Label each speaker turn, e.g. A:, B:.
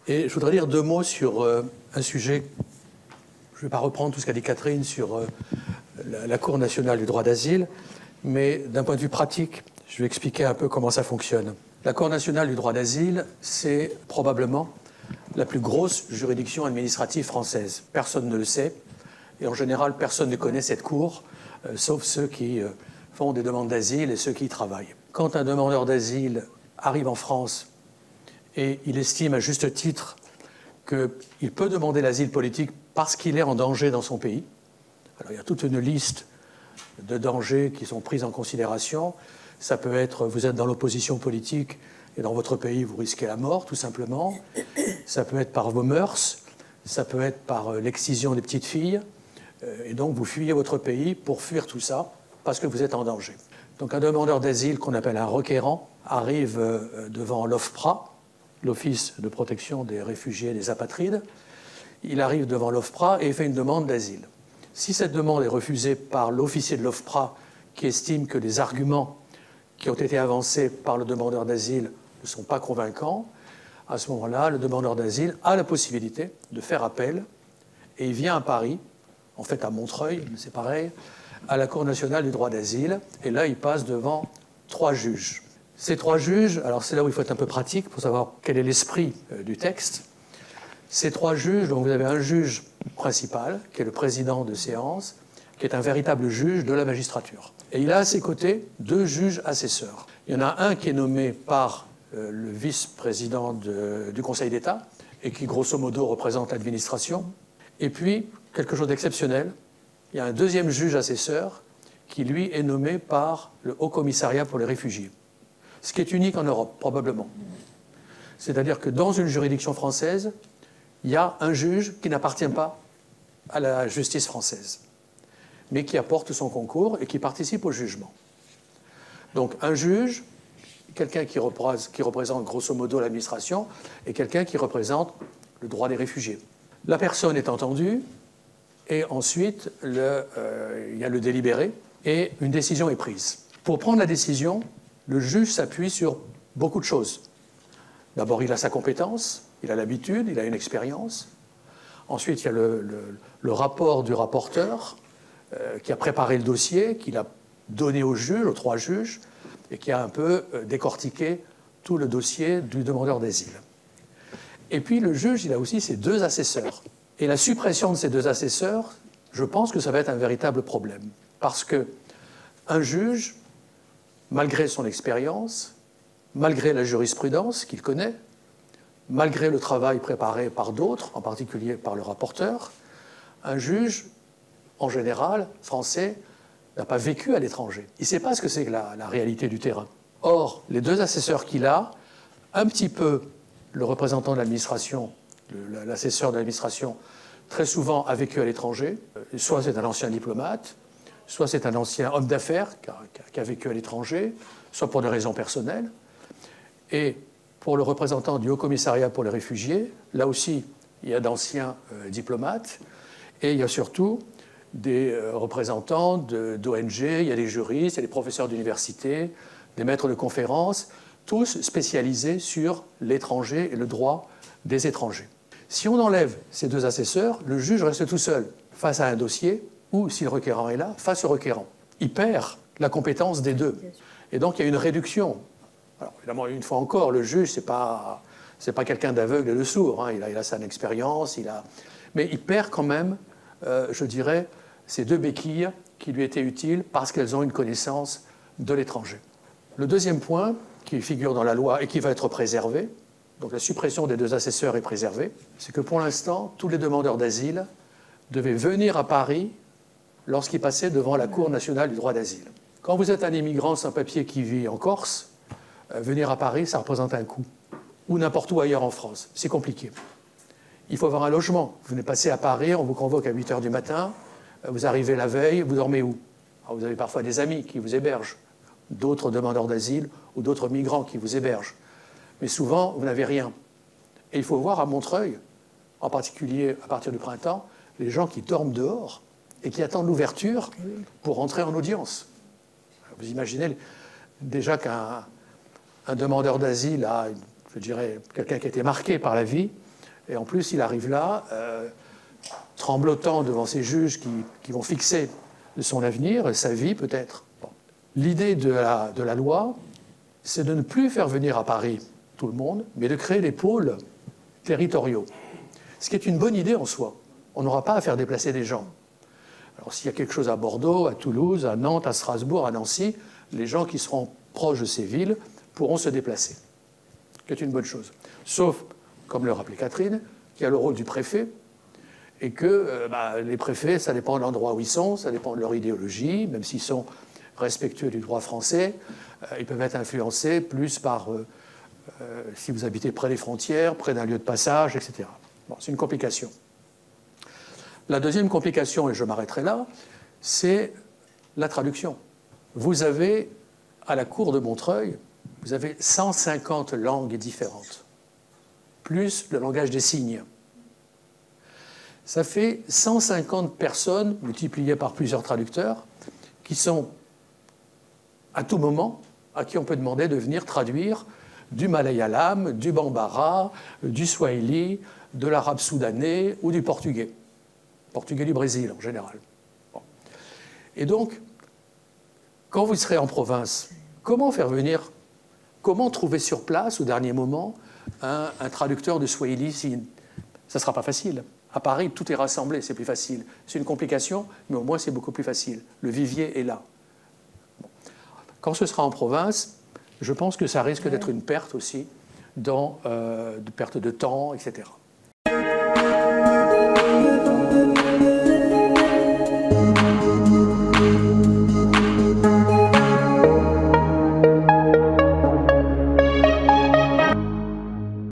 A: Et je voudrais dire deux mots sur un sujet. Je ne vais pas reprendre tout ce qu'a dit Catherine sur la Cour nationale du droit d'asile, mais d'un point de vue pratique, je vais expliquer un peu comment ça fonctionne. La Cour nationale du droit d'asile, c'est probablement la plus grosse juridiction administrative française. Personne ne le sait, et en général, personne ne connaît cette Cour, sauf ceux qui font des demandes d'asile et ceux qui y travaillent. Quand un demandeur d'asile arrive en France et il estime à juste titre qu'il peut demander l'asile politique parce qu'il est en danger dans son pays, alors il y a toute une liste de dangers qui sont pris en considération. Ça peut être, vous êtes dans l'opposition politique et dans votre pays, vous risquez la mort, tout simplement. Ça peut être par vos mœurs, ça peut être par l'excision des petites filles. Et donc, vous fuyez votre pays pour fuir tout ça parce que vous êtes en danger. Donc, un demandeur d'asile qu'on appelle un requérant arrive devant l'OFPRA, l'Office de protection des réfugiés et des apatrides. Il arrive devant l'OFPRA et fait une demande d'asile. Si cette demande est refusée par l'officier de l'OFPRA qui estime que les arguments qui ont été avancés par le demandeur d'asile ne sont pas convaincants, à ce moment-là, le demandeur d'asile a la possibilité de faire appel et il vient à Paris, en fait à Montreuil, c'est pareil, à la Cour nationale du droit d'asile, et là, il passe devant 3 juges. Ces 3 juges, alors c'est là où il faut être un peu pratique pour savoir quel est l'esprit du texte. Ces 3 juges, donc vous avez un juge principal, qui est le président de séance, qui est un véritable juge de la magistrature. Et il a à ses côtés 2 juges assesseurs. Il y en a un qui est nommé par le vice-président du Conseil d'État, et qui grosso modo représente l'administration. Et puis, quelque chose d'exceptionnel, il y a un 2e juge assesseur qui, lui, est nommé par le Haut Commissariat pour les réfugiés. Ce qui est unique en Europe, probablement. C'est-à-dire que dans une juridiction française, il y a un juge qui n'appartient pas à la justice française, mais qui apporte son concours et qui participe au jugement. Donc un juge, quelqu'un qui représente grosso modo l'administration, et quelqu'un qui représente le droit des réfugiés. La personne est entendue, et ensuite il y a le délibéré, et une décision est prise. Pour prendre la décision, le juge s'appuie sur beaucoup de choses. D'abord, il a sa compétence, il a l'habitude, il a une expérience. Ensuite, il y a le rapport du rapporteur qui a préparé le dossier, qu'il a donné aux juges, aux 3 juges, et qui a un peu décortiqué tout le dossier du demandeur d'asile. Et puis, le juge, il a aussi ses 2 assesseurs. Et la suppression de ces 2 assesseurs, je pense que ça va être un véritable problème. Parce qu'un juge, malgré son expérience, malgré la jurisprudence qu'il connaît, malgré le travail préparé par d'autres, en particulier par le rapporteur, un juge, en général, français, n'a pas vécu à l'étranger. Il ne sait pas ce que c'est que la réalité du terrain. Or, les 2 assesseurs qu'il a, un petit peu le représentant de l'administration, l'assesseur de l'administration, très souvent a vécu à l'étranger, soit c'est un ancien diplomate, soit c'est un ancien homme d'affaires qui a vécu à l'étranger, soit pour des raisons personnelles. Et pour le représentant du Haut Commissariat pour les réfugiés, là aussi, il y a d'anciens diplomates, et il y a surtout des représentants d'ONG, il y a des juristes, il y a des professeurs d'université, des maîtres de conférences, tous spécialisés sur l'étranger et le droit des étrangers. Si on enlève ces 2 assesseurs, le juge reste tout seul face à un dossier, ou, si le requérant est là, face au requérant. Il perd la compétence des 2. Et donc, il y a une réduction. Alors, évidemment, une fois encore, le juge, ce n'est pas quelqu'un d'aveugle et de sourd. Hein. Il a sa expérience, mais il perd quand même, je dirais, ces 2 béquilles qui lui étaient utiles parce qu'elles ont une connaissance de l'étranger. Le 2e point, qui figure dans la loi et qui va être préservé, donc la suppression des 2 assesseurs est préservée, c'est que pour l'instant, tous les demandeurs d'asile devaient venir à Paris lorsqu'ils passaient devant la Cour nationale du droit d'asile. Quand vous êtes un immigrant sans papier qui vit en Corse, venir à Paris, ça représente un coût. Ou n'importe où ailleurs en France. C'est compliqué. Il faut avoir un logement. Vous venez passer à Paris, on vous convoque à 8 h du matin, vous arrivez la veille, vous dormez où? Alors vous avez parfois des amis qui vous hébergent, d'autres demandeurs d'asile ou d'autres migrants qui vous hébergent. Mais souvent, vous n'avez rien. Et il faut voir à Montreuil, en particulier à partir du printemps, les gens qui dorment dehors et qui attendent l'ouverture pour entrer en audience. Vous imaginez déjà qu'un demandeur d'asile a une je dirais, quelqu'un qui a été marqué par la vie. Et en plus, il arrive là, tremblotant devant ces juges qui vont fixer son avenir, sa vie peut-être. Bon. L'idée de la loi, c'est de ne plus faire venir à Paris tout le monde, mais de créer des pôles territoriaux. Ce qui est une bonne idée en soi. On n'aura pas à faire déplacer des gens. Alors s'il y a quelque chose à Bordeaux, à Toulouse, à Nantes, à Strasbourg, à Nancy, les gens qui seront proches de ces villes pourront se déplacer. Ce qui est une bonne chose. Sauf, comme le rappelait Catherine, qu'il y a le rôle du préfet, et que les préfets, ça dépend de l'endroit où ils sont, ça dépend de leur idéologie, même s'ils sont respectueux du droit français, ils peuvent être influencés plus par, si vous habitez près des frontières, près d'un lieu de passage, etc. Bon, c'est une complication. La deuxième complication, et je m'arrêterai là, c'est la traduction. Vous avez, à la cour de Montreuil, vous avez 150 langues différentes, plus le langage des signes. Ça fait 150 personnes, multipliées par plusieurs traducteurs, qui sont, à tout moment, à qui on peut demander de venir traduire du malayalam, du bambara, du swahili, de l'arabe soudanais ou du portugais. Portugais du Brésil, en général. Bon. Et donc, quand vous serez en province, comment faire venir, comment trouver sur place, au dernier moment, un traducteur de swahili? Ça ne sera pas facile. À Paris, tout est rassemblé, c'est plus facile. C'est une complication, mais au moins c'est beaucoup plus facile. Le vivier est là. Bon. Quand ce sera en province, je pense que ça risque d'être une perte aussi, de perte de temps, etc.